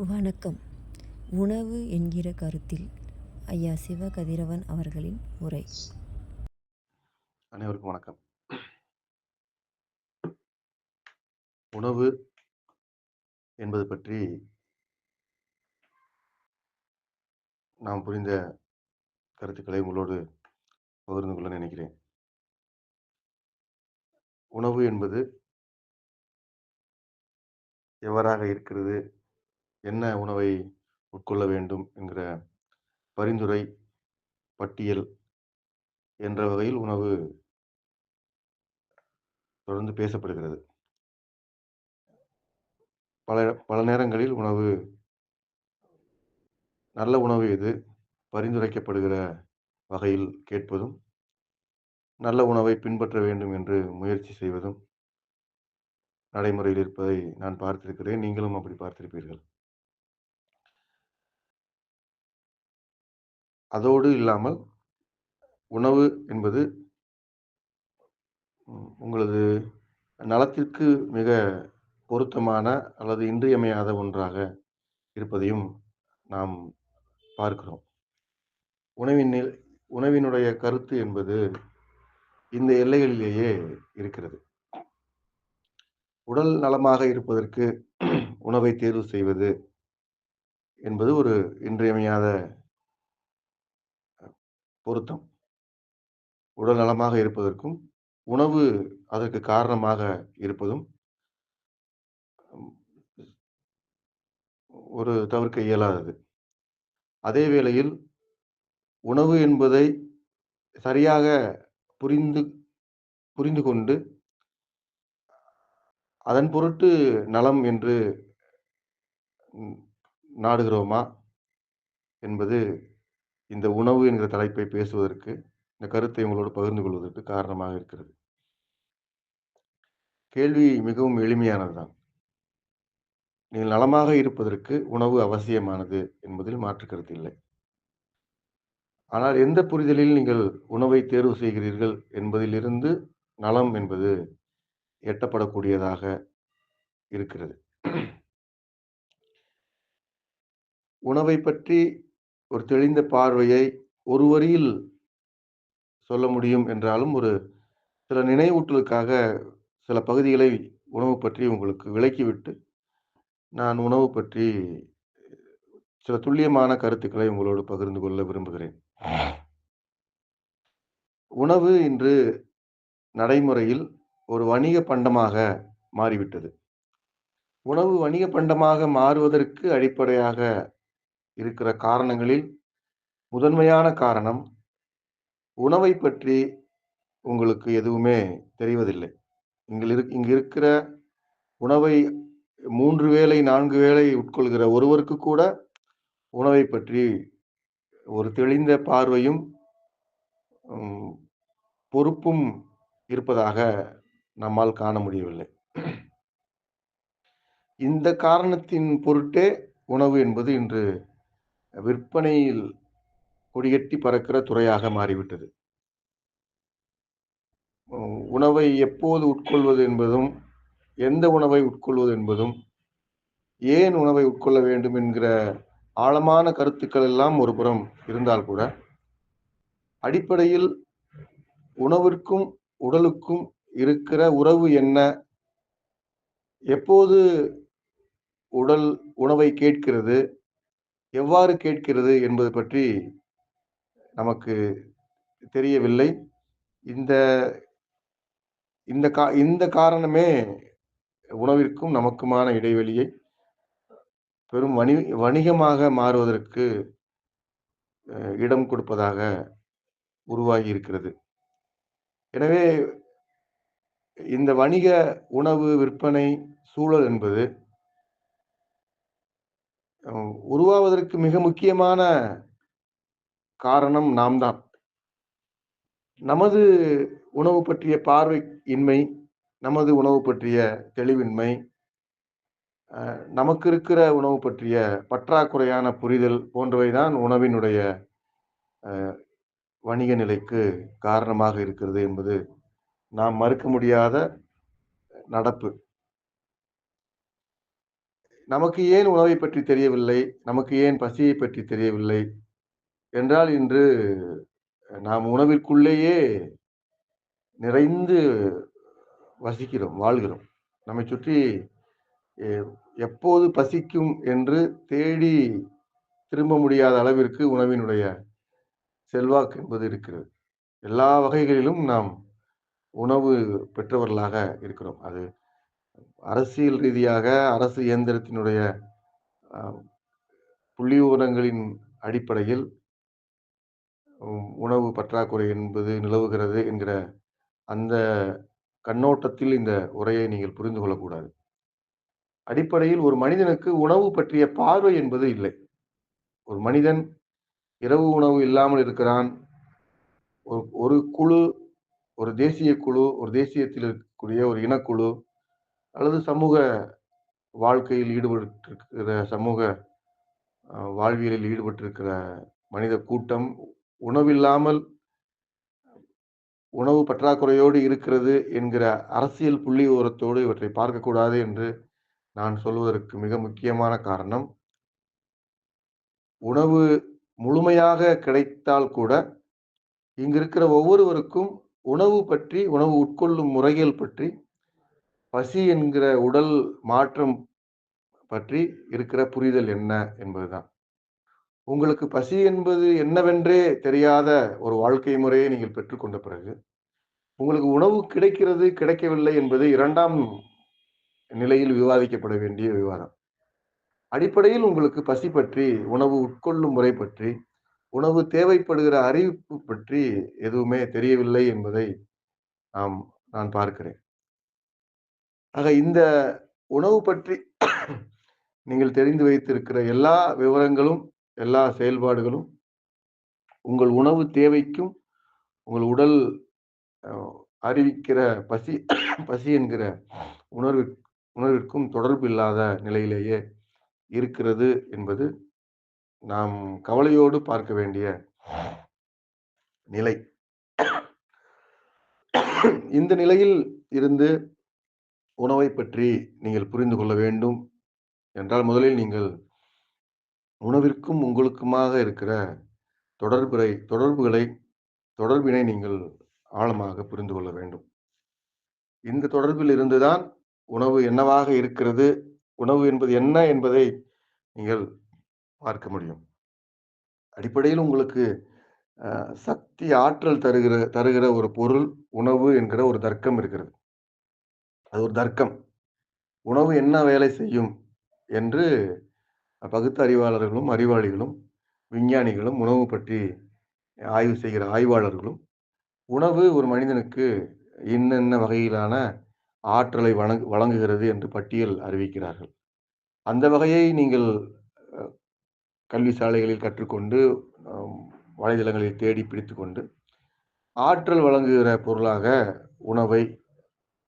வணக்கம். உணவு என்கிற கருத்தில் ஐயா சிவ கதிரவன் அவர்களின் உரை. அனைவருக்கும் வணக்கம். உணவு என்பது பற்றி நாம் புரிந்த கருத்துக்களை உங்களோடு பகிர்ந்து கொள்ள நினைக்கிறேன். உணவு என்பது எவ்வாறாக இருக்கிறது, என்ன உணவை உட்கொள்ள வேண்டும் என்கிற பரிந்துரை பட்டியல் என்ற வகையில் உணவு தொடர்ந்து பேசப்படுகிறது. பல பல நேரங்களில் நல்ல உணவு எது பரிந்துரைக்கப்படுகிற வகையில் கேட்பதும், நல்ல உணவை பின்பற்ற வேண்டும் என்று முயற்சி செய்வதும் நடைமுறையில் இருப்பதை நான் பார்த்திருக்கிறேன். நீங்களும் அப்படி பார்த்திருப்பீர்கள். அதோடு இல்லாமல் உணவு என்பது உங்களது நலத்திற்கு மிக பொருத்தமான அல்லது இன்றியமையாத ஒன்றாக இருப்பதையும் நாம் பார்க்கிறோம். உணவினுடைய கருத்து என்பது இந்த எல்லைகளிலேயே இருக்கிறது. உடல் நலமாக இருப்பதற்கு உணவை தேர்வு செய்வது என்பது ஒரு இன்றியமையாத பொருத்தம். உடல் நலமாக இருப்பதற்கும் உணவு அதற்கு காரணமாக இருப்பதும் ஒரு தவிர்க்க இயலாதது. அதே வேளையில் உணவு என்பதை சரியாக புரிந்து கொண்டு அதன் பொருட்டு நலம் என்று நாடுகிறோமா என்பது இந்த உணவு என்கிற தலைப்பை பேசுவதற்கு, இந்த கருத்தை உங்களோடு பகிர்ந்து கொள்வதற்கு காரணமாக இருக்கிறது. கேள்வி மிகவும் எளிமையானதுதான். நீங்கள் நலமாக இருப்பதற்கு உணவு அவசியமானது என்பதில் மாற்று கருத்து இல்லை. ஆனால் எந்த புரிதலில் நீங்கள் உணவை தேர்வு செய்கிறீர்கள் என்பதிலிருந்து நலம் என்பது எட்டப்படக்கூடியதாக இருக்கிறது. உணவை பற்றி ஒரு தெளிந்த பார்வையை ஒரு வரியில் சொல்ல முடியும் என்றாலும், ஒரு சில நினைவூட்டலுக்காக சில பகுதிகளை உணவு பற்றி உங்களுக்கு விளக்கிவிட்டு, நான் உணவு பற்றி சில துல்லியமான கருத்துக்களை உங்களோடு பகிர்ந்து கொள்ள விரும்புகிறேன். உணவு இன்று நடைமுறையில் ஒரு வணிக பண்டமாக மாறிவிட்டது. உணவு வணிக பண்டமாக மாறுவதற்கு அடிப்படையாக இருக்கிற காரணங்களில் முதன்மையான காரணம், உணவை பற்றி உங்களுக்கு எதுவுமே தெரிவதில்லை. இங்கு இருக்கிற உணவை 3 வேளை 4 வேளை உட்கொள்கிற ஒருவருக்கு கூட உணவை பற்றி ஒரு தெளிந்த பார்வையும் பொறுப்பும் இருப்பதாக நம்மால் காண முடியவில்லை. இந்த காரணத்தின் பொருட்டே உணவு என்பது இன்று விற்பனையில் கொடிகட்டி பறக்கிற துறையாக மாறிவிட்டது. உணவை எப்போது உட்கொள்வது என்பதும், எந்த உணவை உட்கொள்வது என்பதும், ஏன் உணவை உட்கொள்ள வேண்டும் என்கிற ஆழமான கருத்துக்கள் எல்லாம் ஒரு புறம் இருந்தால் கூட, அடிப்படையில் உணவிற்கும் உடலுக்கும் இருக்கிற உறவு என்ன, எப்போது உடல் உணவை கேட்கிறது, எவ்வாறு கேட்கிறது என்பது பற்றி நமக்கு தெரியவில்லை. இந்த காரணமே உணவிற்கும் நமக்குமான இடைவெளியை பெரும் வணிகமாக மாறுவதற்கு இடம் கொடுப்பதாக உருவாகி இருக்கிறது. எனவே இந்த வணிக உணவு விற்பனை சூழல் என்பது உருவாவதற்கு மிக முக்கியமான காரணம் நாம் தான். நமது உணவு பற்றிய பார்வை இன்மை, நமது உணவு பற்றிய தெளிவின்மை, நமக்கு இருக்கிற உணவு பற்றிய பற்றாக்குறையான புரிதல் போன்றவைதான் உணவினுடைய வணிக நிலைக்கு காரணமாக இருக்கிறது என்பது நாம் மறுக்க முடியாத நடப்பு. நமக்கு ஏன் உணவை பற்றி தெரியவில்லை? நமக்கு ஏன் பசியை பற்றி தெரியவில்லை? என்றால் இன்று நாம் உணவிற்குள்ளேயே நிறைந்து வசிக்கிறோம், வாழ்கிறோம். நம்மைச் சுற்றி எ எப்போது பசிக்கும் என்று தேடி திரும்ப முடியாத அளவிற்கு உணவினுடைய செல்வாக்கு என்பது இருக்கிறது. எல்லா வகைகளிலும் நாம் உணவு பெற்றவர்களாக இருக்கிறோம். அது அரசியல் ரீதியாக அரசு இயந்திரத்தினுடைய அ புள்ளிவிவரங்களின் அடிப்படையில் உணவு பற்றாக்குறை என்பது நிலவுகிறது என்கிற அந்த கண்ணோட்டத்தில் இந்த உரையை நீங்கள் புரிந்து கொள்ளக்கூடாது. அடிப்படையில் ஒரு மனிதனுக்கு உணவு பற்றிய பார்வை என்பது இல்லை. ஒரு மனிதன் இரவு உணவு இல்லாமல் இருக்கிறான். ஒரு குழு, ஒரு தேசிய குழு, ஒரு தேசியத்தில் இருக்கக்கூடிய ஒரு இனக்குழு அல்லது சமூக வாழ்க்கையில் ஈடுபட்டிருக்கிற சமூக வாழ்வியலில் ஈடுபட்டிருக்கிற மனித கூட்டம் உணவில்லாமல் உணவு பற்றாக்குறையோடு இருக்கிறது என்கிற அரசியல் புள்ளிவிவரத்தோடு இவற்றை பார்க்கக்கூடாது என்று நான் சொல்வதற்கு மிக முக்கியமான காரணம், உணவு முழுமையாக கிடைத்தால் கூட, இங்கு இருக்கிற ஒவ்வொருவருக்கும் உணவு பற்றி, உணவு உட்கொள்ளும் முறைகள் பற்றி, பசி என்கிற உடல் மாற்றம் பற்றி இருக்கிற புரிதல் என்ன என்பதுதான். உங்களுக்கு பசி என்பது என்னவென்றே தெரியாத ஒரு வாழ்க்கை முறையை நீங்கள் பெற்றுக்கொண்ட பிறகு, உங்களுக்கு உணவு கிடைக்கிறது, கிடைக்கவில்லை என்பது 2ஆம் நிலையில் விவாதிக்கப்பட வேண்டிய விவாதம். அடிப்படையில் உங்களுக்கு பசி பற்றி, உணவு உட்கொள்ளும் முறை பற்றி, உணவு தேவைப்படுகிற அறிவிப்பு பற்றி எதுவுமே தெரியவில்லை என்பதை நாம் நான் பார்க்கிறேன். ஆக இந்த உணவு பற்றி நீங்கள் தெரிந்து வைத்திருக்கிற எல்லா விவரங்களும், எல்லா செயல்பாடுகளும் உங்கள் உணவு தேவைக்கும், உங்கள் உடல் அ அறிவிக்கிற பசி பசி என்கிற உணர்வு உணர்விற்கும் தொடர்பு இல்லாத நிலையிலேயே இருக்கிறது என்பது நாம் கவலையோடு பார்க்க வேண்டிய நிலை. இந்த நிலையில் இருந்து உணவை பற்றி நீங்கள் புரிந்து கொள்ள வேண்டும் என்றால், முதலில் நீங்கள் உணவிற்கும் உங்களுக்குமாக இருக்கிற தொடர்பினை நீங்கள் ஆழமாக புரிந்து கொள்ள வேண்டும். இந்த தொடர்பில் இருந்துதான் உணவு என்னவாக இருக்கிறது, உணவு என்பது என்ன என்பதை நீங்கள் பார்க்க முடியும். அடிப்படையில் உங்களுக்கு சக்தி, ஆற்றல் தருகிற ஒரு பொருள் உணவு என்கிற ஒரு தர்க்கம் இருக்கிறது. அது ஒரு தர்க்கம். உணவு என்ன வேலை செய்யும் என்று பகுத்தறிவாளர்களும், அறிவாளிகளும், விஞ்ஞானிகளும், உணவு பற்றி ஆய்வு செய்கிற ஆய்வாளர்களும், உணவு ஒரு மனிதனுக்கு இன்னென்ன வகையிலான ஆற்றலை வழங்குகிறது என்று பட்டியல் அறிவிக்கிறார்கள். அந்த வகையை நீங்கள் அ கல்வி சாலைகளில் கற்றுக்கொண்டு, வலைதளங்களில் தேடி பிடித்துக்கொண்டு, ஆற்றல் வழங்குகிற பொருளாக உணவை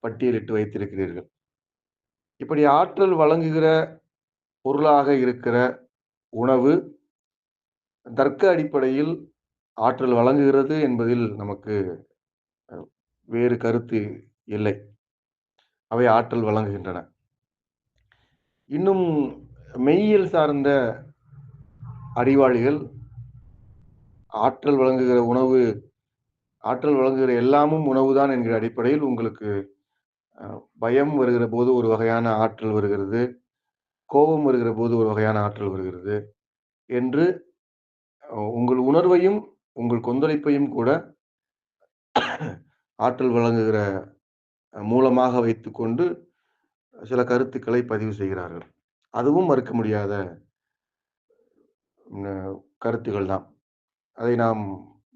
பட்டியலிட்டு வைத்திருக்கிறீர்கள். இப்படி ஆற்றல் வழங்குகிற பொருளாக இருக்கிற உணவு, தர்க்க அடிப்படையில் ஆற்றல் வழங்குகிறது என்பதில் நமக்கு வேறு கருத்து இல்லை. அவை ஆற்றல் வழங்குகின்றன. இன்னும் மெய்யியல் சார்ந்த அறிவாளிகள் ஆற்றல் வழங்குகிற எல்லாமும் உணவுதான் என்கிற அடிப்படையில் உங்களுக்கு பயம் வருகிற போது ஒரு வகையான ஆற்றல் வருகிறது, கோபம் வருகிற போது ஒரு வகையான ஆற்றல் வருகிறது என்று உங்கள் உணர்வையும், உங்கள் கொந்தளிப்பையும் கூட ஆற்றல் வழங்குகிற மூலமாக வைத்துக்கொண்டு சில கருத்துக்களை பதிவு செய்கிறார்கள். அதுவும் மறுக்க முடியாத கருத்துக்கள் தான். அதை நாம்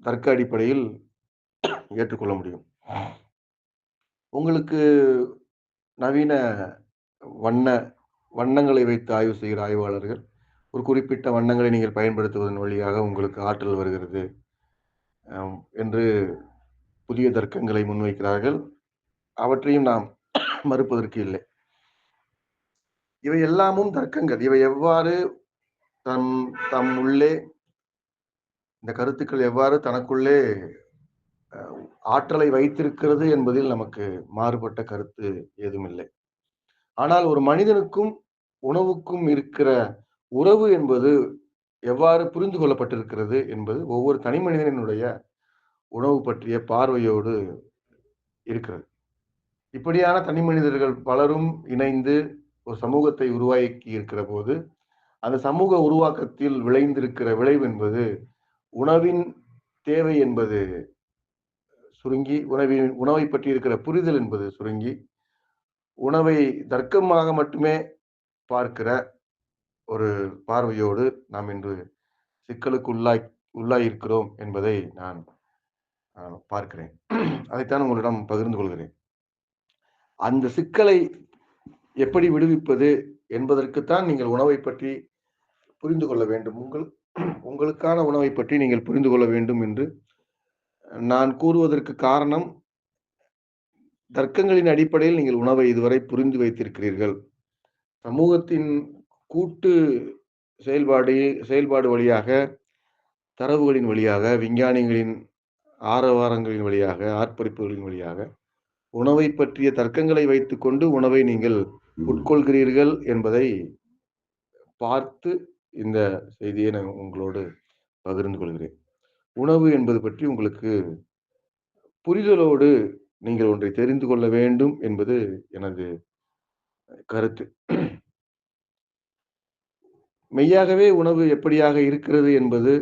தர்க்க அடிப்படையில் ஏற்றுக்கொள்ள முடியும். உங்களுக்கு நவீன வண்ண வண்ணங்களை வைத்து ஆய்வு செய்கிற ஆய்வாளர்கள், ஒரு குறிப்பிட்ட வண்ணங்களை நீங்கள் பயன்படுத்துவதன் வழியாக உங்களுக்கு ஆற்றல் வருகிறது என்று புதிய தர்க்கங்களை முன்வைக்கிறார்கள். அவற்றையும் நாம் மறுப்பதற்கு இல்லை. இவை எல்லாமும் தர்க்கங்கள். இவை எவ்வாறு தம் உள்ளே இந்த கருத்துக்கள் எவ்வாறு தனக்குள்ளே ஆற்றலை வைத்திருக்கிறது என்பதில் நமக்கு மாறுபட்ட கருத்து ஏதுமில்லை. ஆனால் ஒரு மனிதனுக்கும் உணவுக்கும் இருக்கிற உறவு என்பது எவ்வாறு புரிந்து கொள்ளப்பட்டிருக்கிறது என்பது ஒவ்வொரு தனி மனிதனுடைய உணவு பற்றிய பார்வையோடு இருக்கிறது. இப்படியான தனி மனிதர்கள் பலரும் இணைந்து ஒரு சமூகத்தை உருவாக்கி இருக்கிற போது, அந்த சமூக உருவாக்கத்தில் விளைந்திருக்கிற விளைவு என்பது, உணவின் தேவை என்பது சுருங்கி, உணவை பற்றி இருக்கிற புரிதல் என்பது சுருங்கி, உணவை தர்க்கமாக மட்டுமே பார்க்கிற ஒரு பார்வையோடு நாம் இன்று சிக்கலுக்கு உள்ளாயிருக்கிறோம் என்பதை நான் பார்க்கிறேன். அதைத்தான் உங்களிடம் பகிர்ந்து கொள்கிறேன். அந்த சிக்கலை எப்படி விடுவிப்பது என்பதற்குத்தான் நீங்கள் உணவை பற்றி புரிந்து கொள்ள வேண்டும். உங்களுக்கான உணவை பற்றி நீங்கள் புரிந்து கொள்ள வேண்டும் என்று நான் கூறுவதற்கு காரணம், தர்க்கங்களின் அடிப்படையில் நீங்கள் உணவை இதுவரை புரிந்து வைத்திருக்கிறீர்கள். சமூகத்தின் கூட்டு செயல்பாடு வழியாக, தரவுகளின் வழியாக, விஞ்ஞானிகளின் ஆரவாரங்களின் வழியாக, ஆர்ப்பரிப்புகளின் வழியாக உணவை பற்றிய தர்க்கங்களை வைத்துக்கொண்டு உணவை நீங்கள் உட்கொள்கிறீர்கள் என்பதை பார்த்து இந்த செய்தியை நான் உங்களோடு பகிர்ந்து கொள்கிறேன். உணவு என்பது பற்றி உங்களுக்கு புரிதலோடு நீங்கள் ஒன்றை தெரிந்து கொள்ள வேண்டும் என்பது எனது கருத்து. மெய்யாகவே உணவு எப்படியாக இருக்கிறது என்பது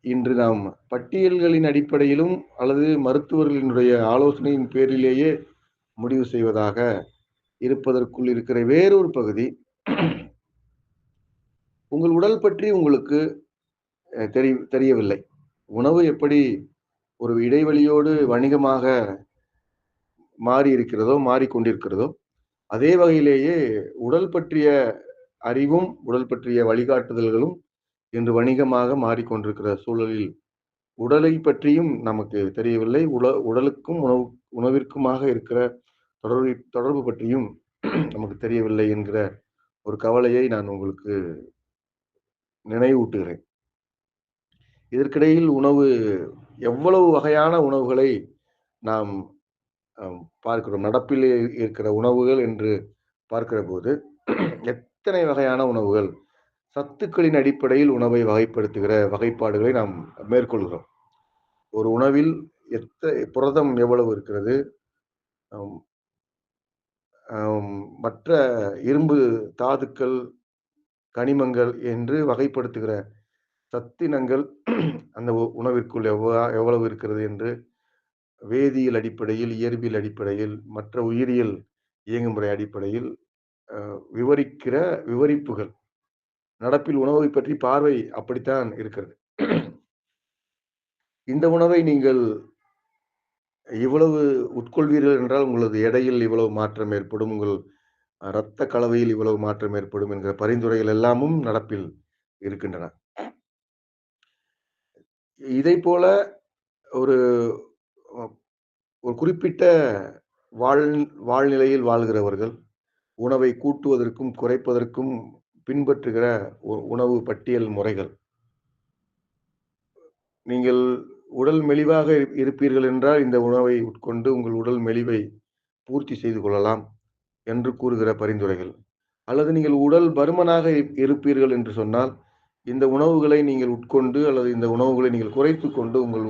இன்று நாம் பட்டியல்களின் அடிப்படையிலும் அல்லது மருத்துவர்களினுடைய ஆலோசனையின் பேரிலேயே முடிவு செய்வதாக இருப்பதற்குள் இருக்கிற வேறொரு பகுதி, உங்கள் உடல் பற்றி உங்களுக்கு தெரியவில்லை. உணவு எப்படி ஒரு இடைவெளியோடு வணிகமாக மாறி இருக்கிறதோ, மாறிக்கொண்டிருக்கிறதோ, அதே வகையிலேயே உடல் பற்றிய அறிவும், உடல் பற்றிய வழிகாட்டுதல்களும் இன்று வணிகமாக மாறிக்கொண்டிருக்கிற சூழலில், உடலை பற்றியும் நமக்கு தெரியவில்லை. உடலுக்கும் உணவிற்குமாக இருக்கிற தொடர்பு பற்றியும் நமக்கு தெரியவில்லை என்கிற ஒரு கவலையை நான் உங்களுக்கு நினைவூட்டுகிறேன். இதற்கிடையில் உணவு எவ்வளவு வகையான உணவுகளை நாம் பார்க்கிறோம். நடப்பில் இருக்கிற உணவுகள் என்று பார்க்கிற போது எத்தனை வகையான உணவுகள், சத்துக்களின் அடிப்படையில் உணவை வகைப்படுத்துகிற வகைப்பாடுகளை நாம் மேற்கொள்கிறோம். ஒரு உணவில் புரதம் எவ்வளவு இருக்கிறது, மற்ற இரும்பு தாதுக்கள், கனிமங்கள் என்று வகைப்படுத்துகிற சத்தினங்கள் அந்த உணவிற்குள் எவ்வளவு இருக்கிறது என்று வேதியியல் அடிப்படையில், இயற்பியல் அடிப்படையில், மற்ற உயிரியல் இயங்குமுறை அடிப்படையில் விவரிக்கிற விவரிப்புகள். நடப்பில் உணவை பற்றி பார்வை அப்படித்தான் இருக்கிறது. இந்த உணவை நீங்கள் இவ்வளவு உட்கொள்வீர்கள் என்றால் உங்களது எடையில் இவ்வளவு மாற்றம் ஏற்படும், உங்கள் இரத்த கலவையில் இவ்வளவு மாற்றம் ஏற்படும் என்கிற பரிந்துரைகள் எல்லாமும் நடப்பில் இருக்கின்றன. இதை போல ஒரு குறிப்பிட்ட வாழ்நிலையில் வாழ்கிறவர்கள் உணவை கூட்டுவதற்கும் குறைப்பதற்கும் பின்பற்றுகிற உணவு பட்டியல் முறைகள். நீங்கள் உடல் மெலிவாக இருப்பீர்கள் என்றால் இந்த உணவை உட்கொண்டு உங்கள் உடல் மெலிவை பூர்த்தி செய்து கொள்ளலாம் என்று கூறுகிற பரிந்துரைகள். அல்லது நீங்கள் உடல் பருமனாக இருப்பீர்கள் என்று சொன்னால் இந்த உணவுகளை நீங்கள் உட்கொண்டு அல்லது இந்த உணவுகளை நீங்கள் குறைத்து கொண்டு உங்கள்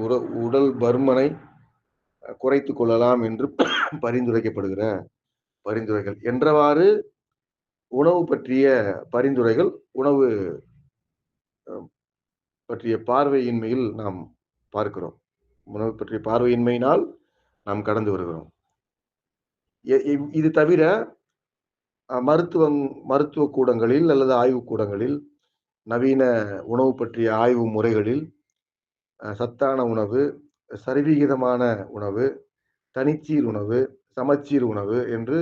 உடல் பருமனை குறைத்து கொள்ளலாம் என்று பரிந்துரைக்கப்படுகிற பரிந்துரைகள் என்றவாறு உணவு பற்றிய பரிந்துரைகள், உணவு பற்றிய பார்வையின்மையில் நாம் பார்க்கிறோம். உணவு பற்றிய பார்வையின்மையினால் நாம் கடந்து வருகிறோம். இது தவிர மருத்துவ கூடங்களில் அல்லது ஆய்வு கூடங்களில், நவீன உணவு பற்றிய ஆய்வு முறைகளில் சத்தான உணவு, சரிவிகிதமான உணவு, தனிச்சீர் உணவு, சமச்சீர் உணவு என்று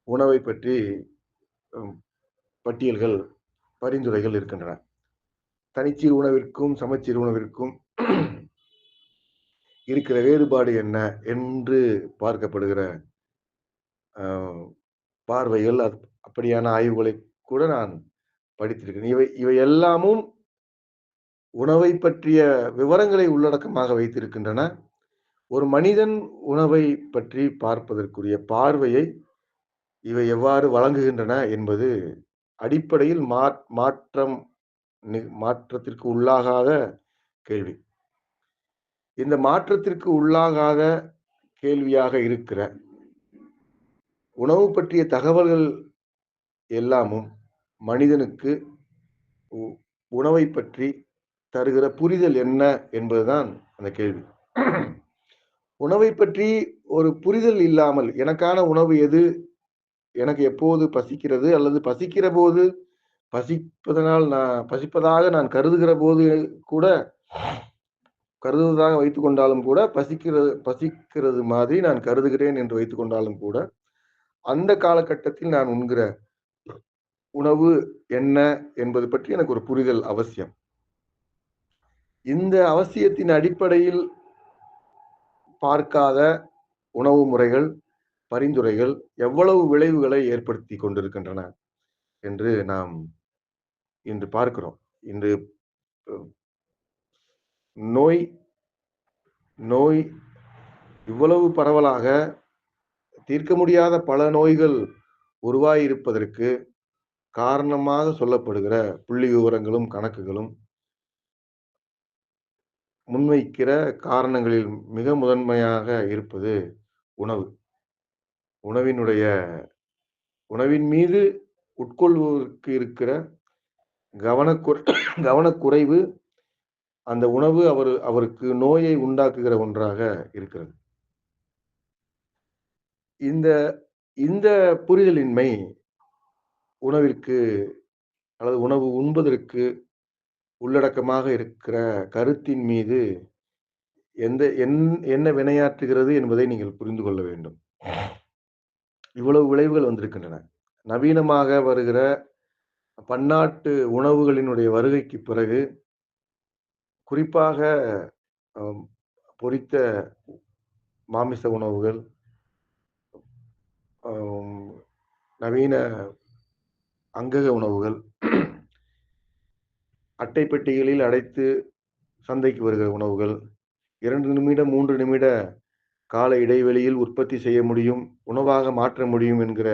உணவை பற்றி பட்டியல்கள், பரிந்துரைகள் இருக்கின்றன. தனிச்சீர் உணவிற்கும் சமச்சீர் உணவிற்கும் இருக்கிற வேறுபாடு என்ன என்று பார்க்கப்படுகிற பார்வைகள், அப்படியான ஆய்வுகளை கூட நான் படித்திருக்கிறேன். இவை எல்லாமும் உணவை பற்றிய விவரங்களை உள்ளடக்கமாக வைத்திருக்கின்றன. ஒரு மனிதன் உணவை பற்றி பார்ப்பதற்குரிய பார்வையை இவை எவ்வாறு வழங்குகின்றன என்பது அடிப்படையில் மாற்றத்திற்கு உள்ளாகாத கேள்வி. இந்த மாற்றத்திற்கு உள்ளாகாத கேள்வியாக இருக்கிற உணவு பற்றிய தகவல்கள் எல்லாமும் மனிதனுக்கு உ உணவைப் பற்றி தருகிற புரிதல் என்ன என்பதுதான் அந்த கேள்வி. உணவைப் பற்றி ஒரு புரிதல் இல்லாமல், எனக்கான உணவு எது? எனக்கு எப்போது பசிக்கிறது? அல்லது பசிக்கிறபோது, பசிப்பதாக நான் கருதுகிறபோது கூட கருதுவதாக வைத்துக் கொண்டாலும் கூட, பசிக்கிறது மாதிரி நான் கருதுகிறேன் என்று வைத்துக் கொண்டாலும் கூட, அந்த காலகட்டத்தில் நான் உண்கிற உணவு என்ன என்பது பற்றி எனக்கு ஒரு புரிதல் அவசியம். இந்த அவசியத்தின் அடிப்படையில் பார்க்காத உணவு முறைகள், பரிந்துரைகள் எவ்வளவு விளைவுகளை ஏற்படுத்திக் கொண்டிருக்கின்றன என்று நாம் இன்று பார்க்கிறோம். இன்று நோய் நோய் இவ்வளவு பரவலாக தீர்க்க முடியாத பல நோய்கள் உருவாகியிருப்பதற்கு காரணமாக சொல்லப்படுகிற புள்ளி விவரங்களும், கணக்குகளும் முன்வைக்கிற காரணங்களில் மிக முதன்மையாக இருப்பது உணவு. உணவினுடைய உணவின் மீது உட்கொள்வோருக்கு இருக்கிற கவனக்குறைவு, அந்த உணவு அவருக்கு நோயை உண்டாக்குகிற ஒன்றாக இருக்கிறது. இந்த இந்த புரிதலின்மை உணவிற்கு அல்லது உணவு உண்பதற்கு உள்ளடக்கமாக இருக்கிற கருத்தின் மீது என்ன வினையாற்றுகிறது என்பதை நீங்கள் புரிந்து கொள்ள வேண்டும். இவ்வளவு விளைவுகள் வந்திருக்கின்றன. நவீனமாக வருகிற பன்னாட்டு உணவுகளினுடைய வருகைக்கு பிறகு, குறிப்பாக பொரித்த மாமிச உணவுகள், நவீன அங்கக உணவுகள், அட்டை பெட்டிகளில் அடைத்து சந்தைக்கு வருகிற உணவுகள், 2 நிமிடம், 3 நிமிட கால இடைவெளியில் உற்பத்தி செய்ய முடியும், உணவாக மாற்ற முடியும் என்கிற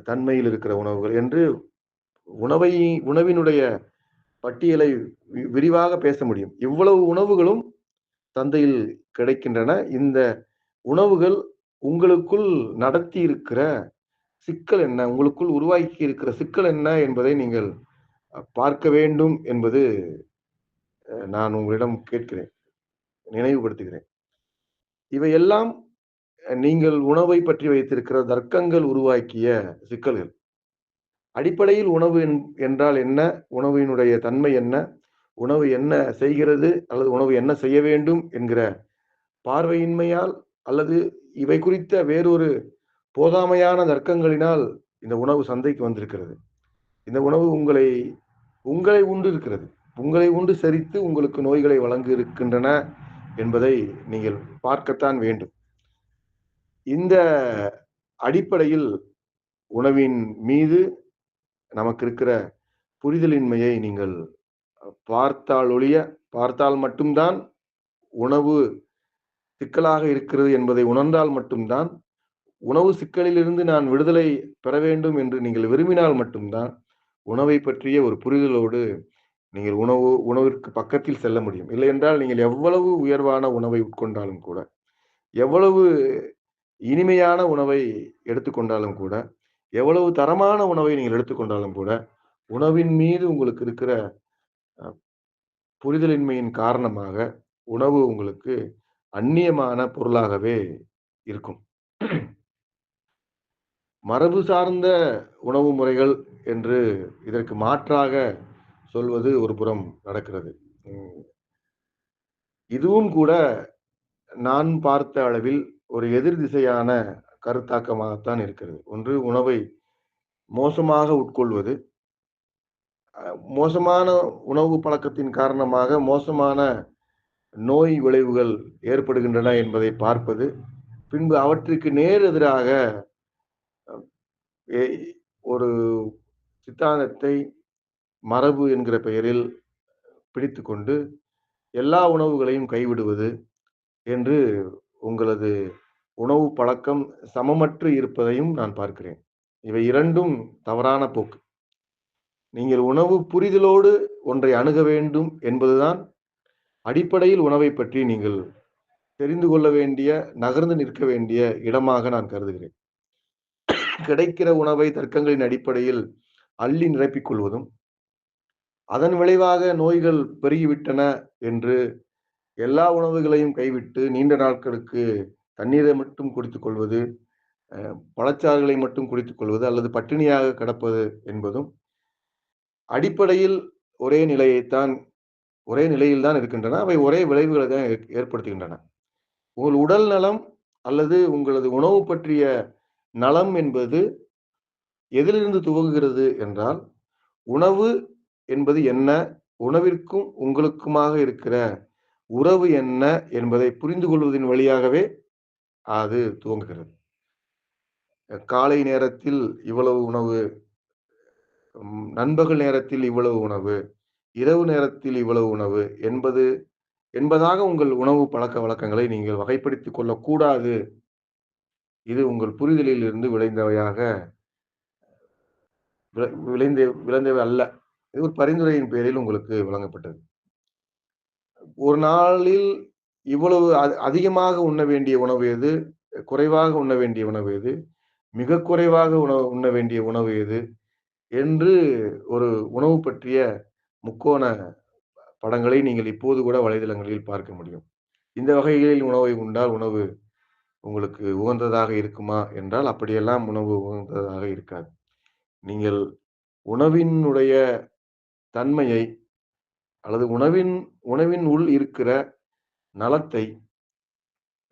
தன்மையில் இருக்கிற உணவுகள் என்று உணவினுடைய பட்டியலை விரிவாக பேச முடியும். இவ்வளவு உணவுகளும் சந்தையில் கிடைக்கின்றன. இந்த உணவுகள் உங்களுக்குள் நடத்தி இருக்கிற சிக்கல் என்ன? உங்களுக்குள் உருவாக்கி இருக்கிற சிக்கல் என்ன என்பதை நீங்கள் பார்க்க வேண்டும் என்பது நான் உங்களிடம் கேட்கிறேன், நினைவுபடுத்துகிறேன். இவையெல்லாம் நீங்கள் உணவை பற்றி வைத்திருக்கிற தர்க்கங்கள் உருவாக்கிய சிக்கல்கள். அடிப்படையில் உணவு என்றால் என்ன? உணவினுடைய தன்மை என்ன? உணவு என்ன செய்கிறது? அல்லது உணவு என்ன செய்ய வேண்டும் என்கிற பார்வையின்மையால், அல்லது இவை குறித்த வேறொரு போதாமையான தர்க்கங்களினால் இந்த உணவு சந்தைக்கு வந்திருக்கிறது. இந்த உணவு உங்களை உண்டு இருக்கிறது. உங்களை உண்டு செரித்து உங்களுக்கு நோய்களை வழங்க இருக்கின்றன என்பதை நீங்கள் பார்க்கத்தான் வேண்டும். இந்த அடிப்படையில் உணவின் மீது நமக்கு இருக்கிற புரிதலின்மையை நீங்கள் பார்த்தால் மட்டும்தான், உணவு சிக்கலாக இருக்கிறது என்பதை உணர்ந்தால் மட்டும்தான், உணவு சிக்கலிலிருந்து நான் விடுதலை பெற வேண்டும் என்று நீங்கள் விரும்பினால் மட்டும்தான், உணவை பற்றிய ஒரு புரிதலோடு நீங்கள் உணவிற்கு பக்கத்தில் செல்ல முடியும். இல்லையென்றால் நீங்கள் எவ்வளவு உயர்வான உணவை உட்கொண்டாலும் கூட, எவ்வளவு இனிமையான உணவை எடுத்துக்கொண்டாலும் கூட, எவ்வளவு தரமான உணவை நீங்கள் எடுத்துக்கொண்டாலும் கூட, உணவின் மீது உங்களுக்கு இருக்கிற புரிதலின்மையின் காரணமாக உணவு உங்களுக்கு அந்நியமான பொருளாகவே இருக்கும். மரபு சார்ந்த உணவு முறைகள் என்று இதற்கு மாற்றாக சொல்வது ஒரு புறம் நடக்கிறது. இதுவும் கூட நான் பார்த்த அளவில் ஒரு எதிர் திசையான கருத்தாக்கமாகத்தான் இருக்கிறது. ஒன்று, உணவை மோசமாக உட்கொள்வது, மோசமான உணவு பழக்கத்தின் காரணமாக மோசமான நோய் விளைவுகள் ஏற்படுகின்றன என்பதை பார்ப்பது, பின்பு அவற்றுக்கு நேர் எதிராக ஒரு சித்தாந்தத்தை மரபு என்கிற பெயரில் பிடித்துக்கொண்டு எல்லா உணவுகளையும் கைவிடுவது என்று உங்களது உணவு பழக்கம் சமமற்று இருப்பதையும் நான் பார்க்கிறேன். இவை 2ம் தவறான போக்கு. நீங்கள் உணவு புரிதலோடு ஒன்றை அணுக வேண்டும் என்பதுதான் அடிப்படையில் உணவைப் பற்றி நீங்கள் தெரிந்து கொள்ள வேண்டிய, நகர்ந்து நிற்க வேண்டிய இடமாக நான் கருதுகிறேன். கிடைக்கிற உணவை தர்க்கங்களின் அடிப்படையில் அள்ளி நிரப்பிக் கொள்வதும், அதன் விளைவாக நோய்கள் பெருகிவிட்டன என்று எல்லா உணவுகளையும் கைவிட்டு நீண்ட நாட்களுக்கு தண்ணீரை மட்டும் குடித்துக் கொள்வது, பழச்சாறுகளை மட்டும் குடித்துக் கொள்வது அல்லது பட்டினியாக கிடப்பது என்பதும் அடிப்படையில் ஒரே நிலையைத்தான் ஒரே நிலையில் தான் இருக்கின்றன. அவை ஒரே விளைவுகளை தான் ஏற்படுத்துகின்றன. உங்கள் உடல் நலம் அல்லது உங்களது உணவு பற்றிய நலம் என்பது எதிலிருந்து துவங்குகிறது என்றால், உணவு என்பது என்ன? உணவிற்கும் உங்களுக்குமாக இருக்கிற உறவு என்ன என்பதை புரிந்து கொள்வதின் வழியாகவே அது துவங்குகிறது. காலை நேரத்தில் இவ்வளவு உணவு, நண்பகல் நேரத்தில் இவ்வளவு உணவு, இரவு நேரத்தில் இவ்வளவு உணவு என்பதாக உங்கள் உணவு பழக்கவழக்கங்களை நீங்கள் வகைப்படுத்திக் கொள்ளக்கூடாது. இது உங்கள் புரிதலில் இருந்து விளைந்தவையாக விளைந்தவை அல்ல. இது ஒரு பரிந்துரையின் பேரில் உங்களுக்கு வழங்கப்பட்டது. ஒரு நாளில் இவ்வளவு அதிகமாக உண்ண வேண்டிய உணவு எது? குறைவாக உண்ண வேண்டிய உணவு எது? மிகக் குறைவாக உண்ண வேண்டிய உணவு எது? என்று ஒரு உணவு பற்றிய முக்கோண படங்களை நீங்கள் இப்போது கூட வலைதளங்களில் பார்க்க முடியும். இந்த வகைகளில் உணவை உண்டால் உணவு உங்களுக்கு உகந்ததாக இருக்குமா என்றால், அப்படியெல்லாம் உணவு உகந்ததாக இருக்காது. நீங்கள் உணவினுடைய தன்மையை அல்லது உணவின் உள் இருக்கிற நலத்தை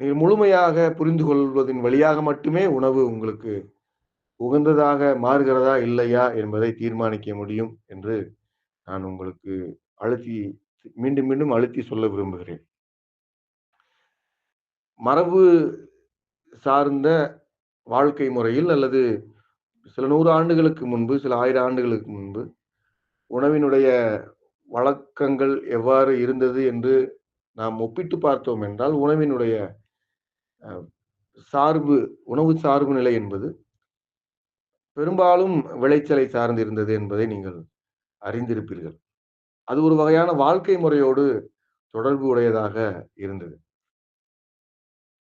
நீங்கள் முழுமையாக புரிந்து கொள்வதின் வழியாக மட்டுமே உணவு உங்களுக்கு உகந்ததாக மாறுகிறதா, இல்லையா என்பதை தீர்மானிக்க முடியும் என்று நான் உங்களுக்கு அழுத்தி மீண்டும் மீண்டும் அழுத்தி சொல்ல விரும்புகிறேன். மரபு சார்ந்த வாழ்க்கை முறையில் அல்லது சில 100 ஆண்டுகளுக்கு முன்பு, சில 1000 ஆண்டுகளுக்கு முன்பு உணவினுடைய வழக்கங்கள் எவ்வாறு இருந்தது என்று நாம் ஒப்பிட்டு பார்த்தோம் என்றால், அ உணவு சார்பு நிலை என்பது பெரும்பாலும் விளைச்சலை சார்ந்து இருந்தது என்பதை நீங்கள் அறிந்திருப்பீர்கள். அது ஒரு வகையான வாழ்க்கை முறையோடு தொடர்பு உடையதாக இருந்தது.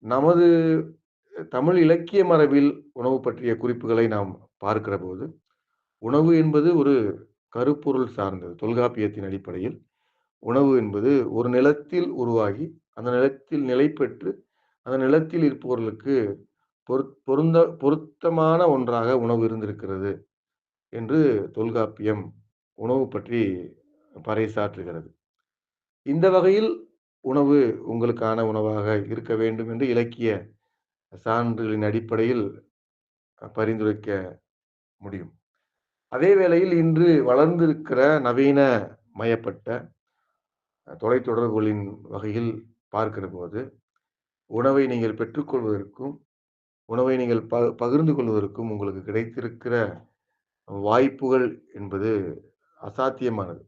நமது தமிழ் இலக்கிய மரபில் உணவு பற்றிய குறிப்புகளை நாம் பார்க்கிறபோது, உணவு என்பது ஒரு கருப்பொருள் சார்ந்தது. தொல்காப்பியத்தின் அடிப்படையில் உணவு என்பது ஒரு நிலத்தில் உருவாகி, அந்த நிலத்தில் நிலை பெற்று, அந்த நிலத்தில் இருப்பவர்களுக்கு பொருத்தமான ஒன்றாக உணவு இருந்திருக்கிறது என்று தொல்காப்பியம் உணவு பற்றி பறைசாற்றுகிறது. இந்த வகையில் உணவு உங்களுக்கான உணவாக இருக்க வேண்டும் என்று இலக்கிய சான்றுகளின் அடிப்படையில் பரிந்துரைக்க முடியும். அதே வேளையில் இன்று வளர்ந்திருக்கிற நவீன மயப்பட்ட தொலைத்தொடர்புகளின் வகையில் பார்க்கிற போது, உணவை நீங்கள் பெற்றுக்கொள்வதற்கும், உணவை நீங்கள் பகிர்ந்து கொள்வதற்கும் உங்களுக்கு கிடைத்திருக்கிற வாய்ப்புகள் என்பது அசாத்தியமானது.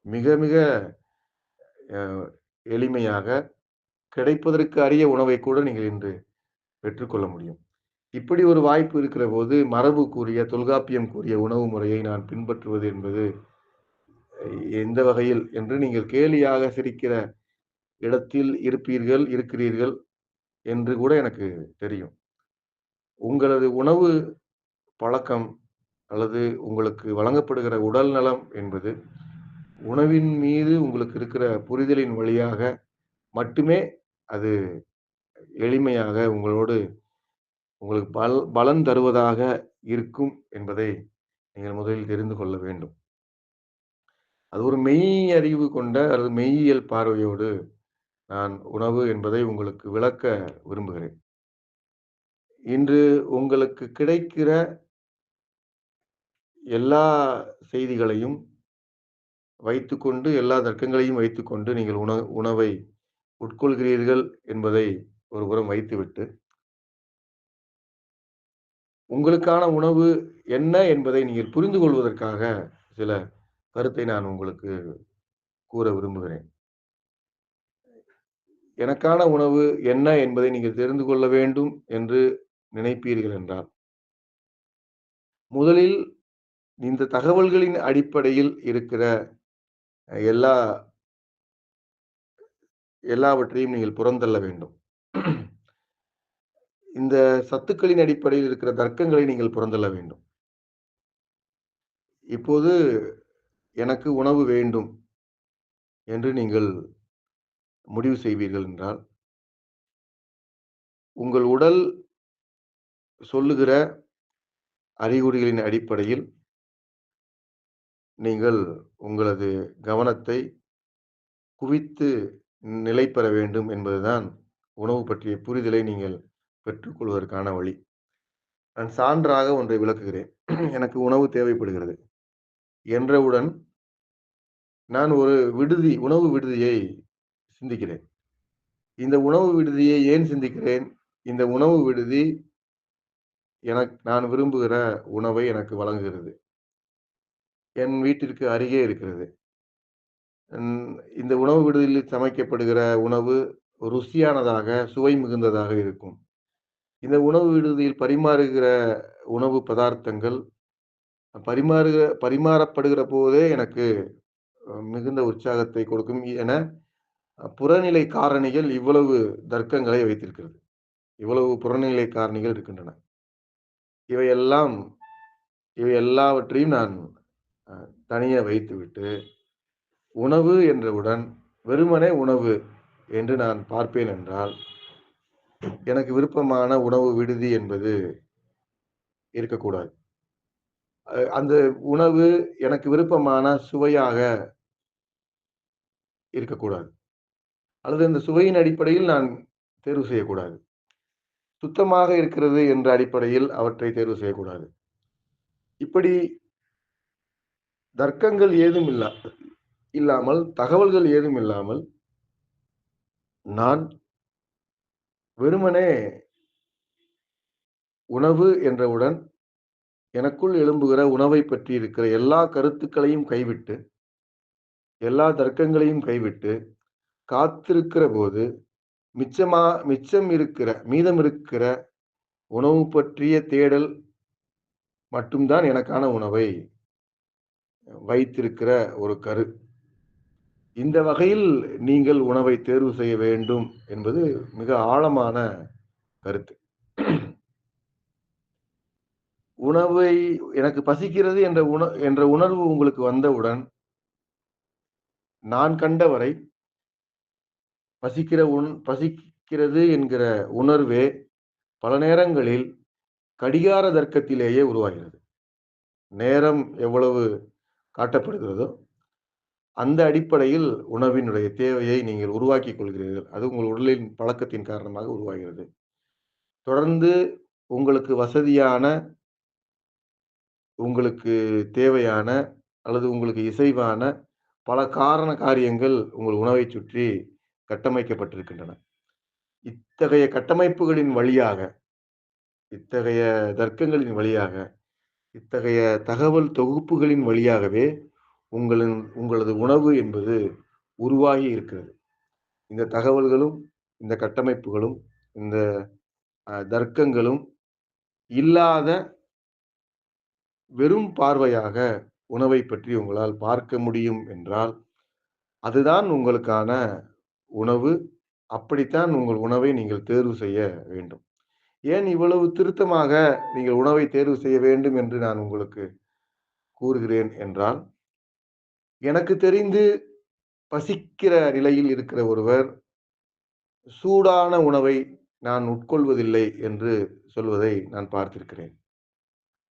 மிக மிக அ எளிமையாக கிடைப்பதற்கு அரிய உணவை கூட நீங்கள் இன்று பெற்றுக்கொள்ள முடியும். இப்படி ஒரு வாய்ப்பு இருக்கிற போது, மரபு கூறிய, தொல்காப்பியம் கூறிய உணவு முறையை நான் பின்பற்றுவது என்பது எந்த வகையில் என்று நீங்கள் கேலியாக சிரிக்கிற இடத்தில் இருக்கிறீர்கள் என்று கூட எனக்கு தெரியும். உங்களது உணவு பழக்கம் அல்லது உங்களுக்கு வழங்கப்படுகிற உடல் நலம் என்பது, உணவின் மீது உங்களுக்கு இருக்கிற புரிதலின் வழியாக மட்டுமே அது எளிமையாக உங்களுக்கு பலன் தருவதாக இருக்கும் என்பதை நீங்கள் முதலில் தெரிந்து கொள்ள வேண்டும். அது ஒரு மெய் அறிவு கொண்ட அல்லது மெய்யியல் பார்வையோடு நான் உணவு என்பதை உங்களுக்கு விளக்க விரும்புகிறேன். இன்று உங்களுக்கு கிடைக்கிற எல்லா செய்திகளையும் வைத்துக்கொண்டு, எல்லா தர்க்கங்களையும் வைத்துக்கொண்டு நீங்கள் உணவை உட்கொள்கிறீர்கள் என்பதை ஒருபுறம் வைத்துவிட்டு, உங்களுக்கான உணவு என்ன என்பதை நீங்கள் புரிந்து கொள்வதற்காக சில கருத்தை நான் உங்களுக்கு கூற விரும்புகிறேன். எனக்கான உணவு என்ன என்பதை நீங்கள் தெரிந்து கொள்ள வேண்டும் என்று நினைப்பீர்கள் என்றால், முதலில் இந்த தகவல்களின் அடிப்படையில் இருக்கிற எல்லா எல்லாவற்றையும் நீங்கள் புறந்தள்ள வேண்டும். இந்த சத்துக்களின் அடிப்படையில் இருக்கிற தர்க்கங்களை நீங்கள் புறந்தள்ள வேண்டும். இப்போது எனக்கு உணவு வேண்டும் என்று நீங்கள் முடிவு செய்வீர்கள் என்றால், உங்கள் உடல் சொல்லுகிற அறிகுறிகளின் அடிப்படையில் நீங்கள் உங்களது கவனத்தை குவித்து நிலை பெற வேண்டும் என்பதுதான் உணவு பற்றிய புரிதலை நீங்கள் பெற்றுக்கொள்வதற்கான வழி. நான் சான்றாக ஒன்றை விளக்குகிறேன். எனக்கு உணவு தேவைப்படுகிறது என்றவுடன் நான் ஒரு உணவு விடுதியை சிந்திக்கிறேன். இந்த உணவு விடுதியை ஏன் சிந்திக்கிறேன்? இந்த உணவு விடுதி நான் விரும்புகிற உணவை எனக்கு வழங்குகிறது. என் வீட்டிற்கு அருகே இருக்கிறது. இந்த உணவு விடுதியில் சமைக்கப்படுகிற உணவு ருசியானதாக, சுவை மிகுந்ததாக இருக்கும். இந்த உணவு விடுதியில் பரிமாறுகிற உணவு பதார்த்தங்கள் பரிமாறப்படுகிற போதே எனக்கு மிகுந்த உற்சாகத்தை கொடுக்கும் என புறநிலை காரணிகள் இவ்வளவு தர்க்கங்களை வைத்திருக்கிறது. இவ்வளவு புறநிலை காரணிகள் இருக்கின்றன. இவை எல்லாவற்றையும் நான் தனியே வைத்துவிட்டு, உணவு என்றவுடன் வெறுமனே உணவு என்று நான் பார்ப்பேன் என்றால், எனக்கு விருப்பமான உணவு விடுதி என்பது இருக்கக்கூடாது. அந்த உணவு எனக்கு விருப்பமான சுவையாக இருக்கக்கூடாது. அல்லது அந்த சுவையின் அடிப்படையில் நான் தேர்வு செய்யக்கூடாது. சுத்தமாக இருக்கிறது என்ற அடிப்படையில் அவற்றை தேர்வு செய்யக்கூடாது. இப்படி தர்க்கங்கள் ஏதும் இல்லாமல், தகவல்கள் ஏதும் இல்லாமல், நான் வெறுமனே உணவு என்றவுடன் எனக்குள் எழும்புகிற உணவை பற்றி இருக்கிற எல்லா கருத்துக்களையும் கைவிட்டு, எல்லா தர்க்கங்களையும் கைவிட்டு, காத்திருக்கிற போது மீதம் இருக்கிற உணவு பற்றிய தேடல் மட்டும் தான் எனக்கான உணவை வைத்திருக்கிற ஒரு கரு. இந்த வகையில் நீங்கள் உணவை தேர்வு செய்ய வேண்டும் என்பது மிக ஆழமான கருத்து. உணவை எனக்கு பசிக்கிறது என்ற உணர்வு உங்களுக்கு வந்தவுடன், நான் கண்டவரை பசிக்கிறது என்கிற உணர்வே பல நேரங்களில் கடிகார தர்க்கத்திலேயே உருவாகிறது. நேரம் எவ்வளவு காட்டப்படுகிறதோ, அந்த அடிப்படையில் உணவினுடைய தேவையை நீங்கள் உருவாக்கிக் கொள்கிறீர்கள். அது உங்கள் உடலின் பழக்கத்தின் காரணமாக உருவாகிறது. தொடர்ந்து உங்களுக்கு வசதியான, உங்களுக்கு தேவையான அல்லது உங்களுக்கு இசைவான பல காரியங்கள் உங்கள் உணவைச் சுற்றி கட்டமைக்கப்பட்டிருக்கின்றன. இத்தகைய கட்டமைப்புகளின் வழியாக, இத்தகைய தர்க்கங்களின் வழியாக, இத்தகைய தகவல் தொகுப்புகளின் வழியாகவே உங்களது உணவு என்பது உருவாகி இருக்கிறது. இந்த தகவல்களும், இந்த கட்டமைப்புகளும், இந்த தர்க்கங்களும் இல்லாத வெறும் பார்வையாக உணவை பற்றி உங்களால் பார்க்க முடியும் என்றால், அதுதான் உங்களுக்கான உணவு. அப்படித்தான் உங்கள் உணவை நீங்கள் தேர்வு செய்ய வேண்டும். ஏன் இவ்வளவு திருத்தமாக நீங்கள் உணவை தேர்வு செய்ய வேண்டும் என்று நான் உங்களுக்கு கூறுகிறேன் என்றால், எனக்கு தெரிந்து பசிக்கிற நிலையில் இருக்கிற ஒருவர், சூடான உணவை நான் உட்கொள்வதில்லை என்று சொல்வதை நான் பார்த்திருக்கிறேன்.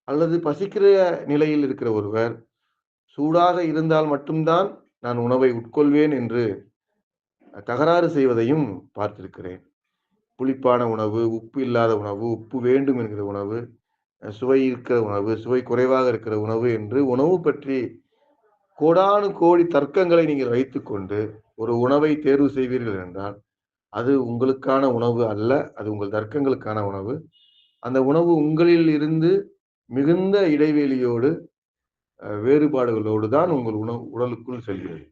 அல்லது பசிக்கிற நிலையில் இருக்கிற ஒருவர், சூடாக இருந்தால் மட்டும் தான் நான் உணவை உட்கொள்வேன் என்று தகராறு செய்வதையும் பார்த்திருக்கிறேன். புளிப்பான உணவு, உப்பு இல்லாத உணவு, உப்பு வேண்டும் என்கிற உணவு, சுவை இருக்கிற உணவு, சுவை குறைவாக இருக்கிற உணவு என்று உணவு பற்றி கோடானு கோடி தர்க்கங்களை நீங்கள் வைத்துக்கொண்டு ஒரு உணவை தேர்வு செய்வீர்கள் என்றால், அது உங்களுக்கான உணவு அல்ல. அது உங்கள் தர்க்கங்களுக்கான உணவு. அந்த உணவு உங்களில் இருந்து மிகுந்த இடைவெளியோடு, வேறுபாடுகளோடு தான் உங்கள் உடலுக்குள் செல்கிறது.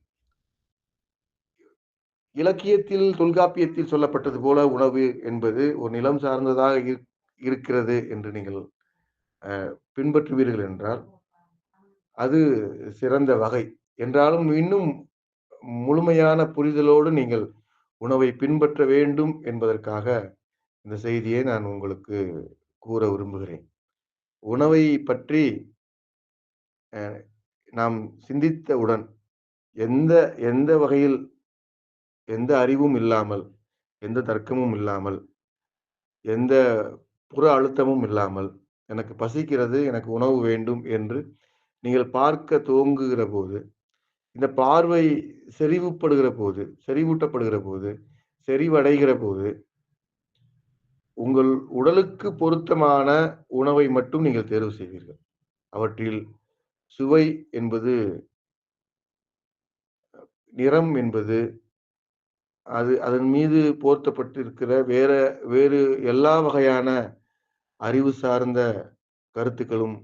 இலக்கியத்தில், தொல்காப்பியத்தில் சொல்லப்பட்டது போல உணவு என்பது ஒரு நிலம் சார்ந்ததாக இருக்கிறது என்று நீங்கள் பின்பற்றுவீர்கள் என்றால், அது சிறந்த வகை. என்றாலும் இன்னும் முழுமையான புரிதலோடு நீங்கள் உணவை பின்பற்ற வேண்டும் என்பதற்காக, இந்த செய்தியை நான் உங்களுக்கு கூற விரும்புகிறேன். உணவை பற்றி நாம் சிந்தித்தவுடன், எந்த எந்த வகையில் எந்த அறிவும் இல்லாமல், எந்த தர்க்கமும் இல்லாமல், எந்த புற அழுத்தமும் இல்லாமல், எனக்கு பசிக்கிறது, எனக்கு உணவு வேண்டும் என்று நீங்கள் பார்க்க துவங்குகிற போது, இந்த பார்வை செறிவூட்டப்படுகிற போது, செறிவடைகிற போது, உங்கள் உடலுக்கு பொருத்தமான உணவை மட்டும் நீங்கள் தேர்வு செய்வீர்கள். அவற்றில் சுவை என்பது, நிறம் என்பது, அதன் மீது போர்த்தப்பட்டிருக்கிற வேறு எல்லா வகையான அறிவு சார்ந்த கருத்துக்களும்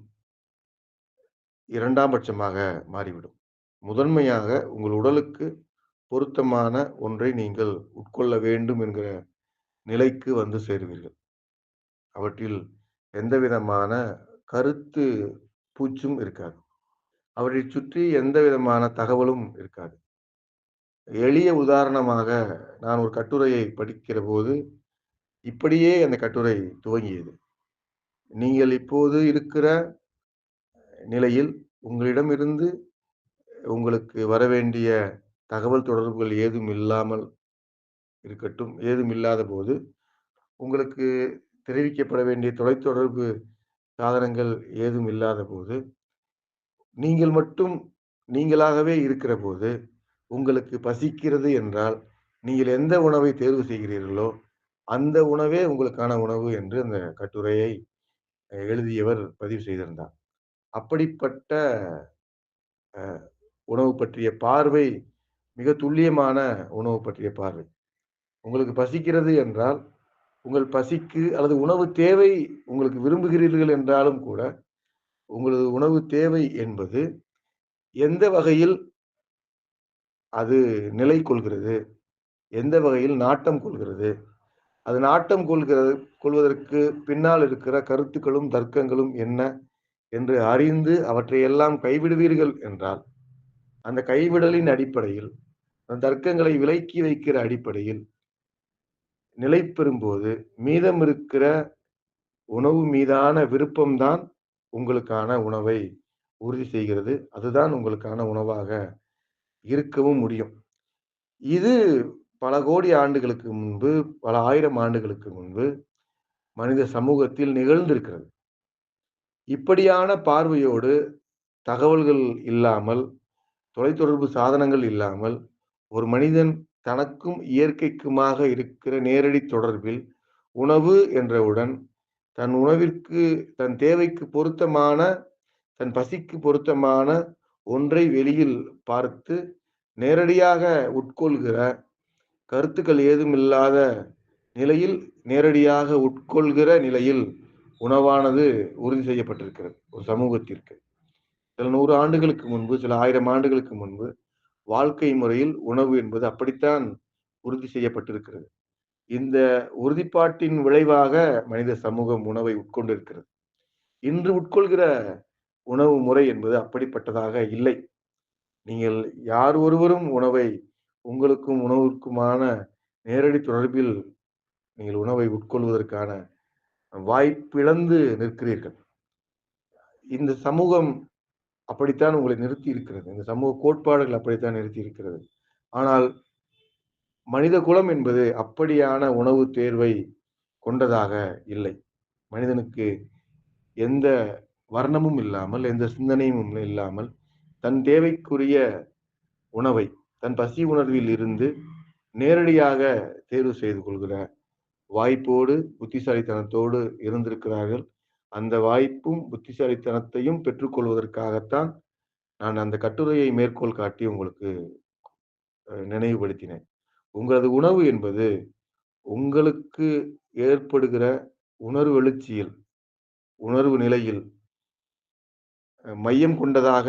2ஆம் பட்சமாக மாறிவிடும். முதன்மையாக உங்கள் உடலுக்கு பொருத்தமான ஒன்றை நீங்கள் உட்கொள்ள வேண்டும் என்கிற நிலைக்கு வந்து சேருவீர்கள். அவற்றில் எந்தவிதமான கருத்து பூச்சும் இருக்காது. அவற்றைச் சுற்றி எந்த விதமான தகவலும் இருக்காது. எளிய உதாரணமாக, நான் ஒரு கட்டுரையை படிக்கிறபோது, இப்படியே அந்த கட்டுரை துவங்கியது. நீங்கள் இப்போது இருக்கிற நிலையில் உங்களிடமிருந்து உங்களுக்கு வரவேண்டிய தகவல் தொடர்புகள் ஏதும் இல்லாமல் இருக்கட்டும். ஏதும் இல்லாதபோது, உங்களுக்கு தெரிவிக்கப்பட வேண்டிய தொலைத்தொடர்பு சாதனங்கள் ஏதும் இல்லாதபோது, நீங்கள் மட்டும் நீங்களாகவே இருக்கிறபோது, உங்களுக்கு பசிக்கிறது என்றால், நீங்கள் எந்த உணவை தேர்வு செய்கிறீர்களோ, அந்த உணவே உங்களுக்கான உணவு என்று அந்த கட்டுரையை எழுதியவர் பதிவு செய்திருந்தார். அப்படிப்பட்ட உணவு பற்றிய பார்வை, மிக துல்லியமான உணவு பற்றிய பார்வை. உங்களுக்கு பசிக்கிறது என்றால், உங்கள் பசிக்கு அல்லது உணவு தேவை உங்களுக்கு விரும்புகிறீர்கள் என்றாலும் கூட, உங்களது உணவு தேவை என்பது எந்த வகையில் அது நிலை கொள்கிறது? எந்த வகையில் நாட்டம் கொள்கிறது? அது நாட்டம் கொள்வதற்கு பின்னால் இருக்கிற கருத்துக்களும், தர்க்கங்களும் என்ன என்று அறிந்து அவற்றையெல்லாம் கைவிடுவீர்கள் என்றால், அந்த கைவிடலின் அடிப்படையில், அந்த தர்க்கங்களை விலக்கி வைக்கிற அடிப்படையில் நிலை பெறும்போது, மீதம் இருக்கிற உணவு மீதான விருப்பம் தான் உங்களுக்கான உணவை உறுதி செய்கிறது. அதுதான் உங்களுக்கான உணவாக இருக்கவும் முடியும். இது பல கோடி ஆண்டுகளுக்கு முன்பு, பல ஆயிரம் ஆண்டுகளுக்கு முன்பு மனித சமூகத்தில் நிகழ்ந்திருக்கிறது. இப்படியான பார்வையோடு தகவல்கள் இல்லாமல், தொலைத்தொடர்பு சாதனங்கள் இல்லாமல், ஒரு மனிதன் தனக்கும் இயற்கைக்குமாக இருக்கிற நேரடி தொடர்பில், உணவு என்றவுடன் தன் உணவிற்கு, தன் தேவைக்கு பொருத்தமான, தன் பசிக்கு பொருத்தமான ஒன்றை வெளியில் பார்த்து நேரடியாக உட்கொள்கிற, கருத்துக்கள் ஏதும் இல்லாத நிலையில் நேரடியாக உட்கொள்கிற நிலையில் உணவானது உறுதி செய்யப்பட்டிருக்கிறது ஒரு சமூகத்திற்கு. சில 100 ஆண்டுகளுக்கு முன்பு, சில 1000 ஆண்டுகளுக்கு முன்பு வாழ்க்கை முறையில் உணவு என்பது அப்படித்தான் உறுதி செய்யப்பட்டிருக்கிறது. இந்த உறுதிப்பாட்டின் விளைவாக மனித சமூகம் உணவை உட்கொண்டிருக்கிறது. இன்று உட்கொள்கிற உணவு முறை என்பது அப்படிப்பட்டதாக இல்லை. நீங்கள் யார் ஒருவரும் உணவை, உங்களுக்கும் உணவிற்குமான நேரடி தொடர்பில் நீங்கள் உணவை உட்கொள்வதற்கான வாய்ப்பிழந்து நிற்கிறீர்கள். இந்த சமூகம் அப்படித்தான் உங்களை நிறுத்தி இருக்கிறது. இந்த சமூக கோட்பாடுகள் அப்படித்தான் நிறுத்தி இருக்கிறது. ஆனால் மனித குலம் என்பது அப்படியான உணவு தேர்வை கொண்டதாக இல்லை. மனிதனுக்கு எந்த வர்ணமும் இல்லாமல், எந்த சிந்தனையும் இல்லாமல், தன் தேவைக்குரிய உணவை, தன் பசி உணர்வில் இருந்து நேரடியாக தேர்வு செய்து கொள்கிற வாய்ப்போடு, புத்திசாலித்தனத்தோடு இருந்திருக்கிறார்கள். அந்த வாய்ப்பும், புத்திசாலித்தனத்தையும் பெற்றுக்கொள்வதற்காகத்தான் நான் அந்த கட்டுரையை மேற்கோள் காட்டி உங்களுக்கு நினைவுபடுத்தினேன். உங்களது உணவு என்பது உங்களுக்கு ஏற்படுகிற உணர்வு எழுச்சியில், உணர்வு நிலையில் மையம் கொண்டதாக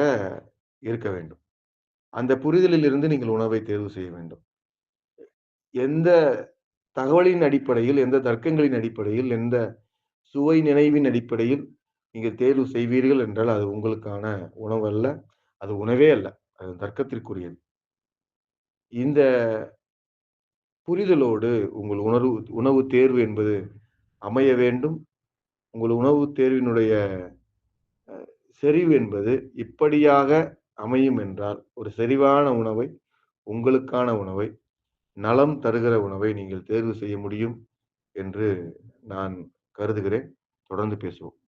இருக்க வேண்டும். அந்த புரிதலில் இருந்து நீங்கள் உணவை தேர்வு செய்ய வேண்டும். எந்த தகவலின் அடிப்படையில், எந்த தர்க்கங்களின் அடிப்படையில், எந்த சுவை நினைவின் அடிப்படையில் நீங்க தேர்வு செய்வீர்கள் என்றால், அது உங்களுக்கான உணவு அல்ல. அது உணவே அல்ல. அது தர்க்கத்திற்குரியது. இந்த புரிதலோடு உங்கள் உணவு தேர்வு என்பது அமைய வேண்டும். உங்கள் உணவு தேர்வினுடைய செறிவு என்பது இப்படியாக அமையும் என்றால், ஒரு செறிவான உணவை, உங்களுக்கான உணவை, நலம் தருகிற உணவை நீங்கள் தேர்வு செய்ய முடியும் என்று நான் கருதுகிறேன். தொடர்ந்து பேசுவோம்.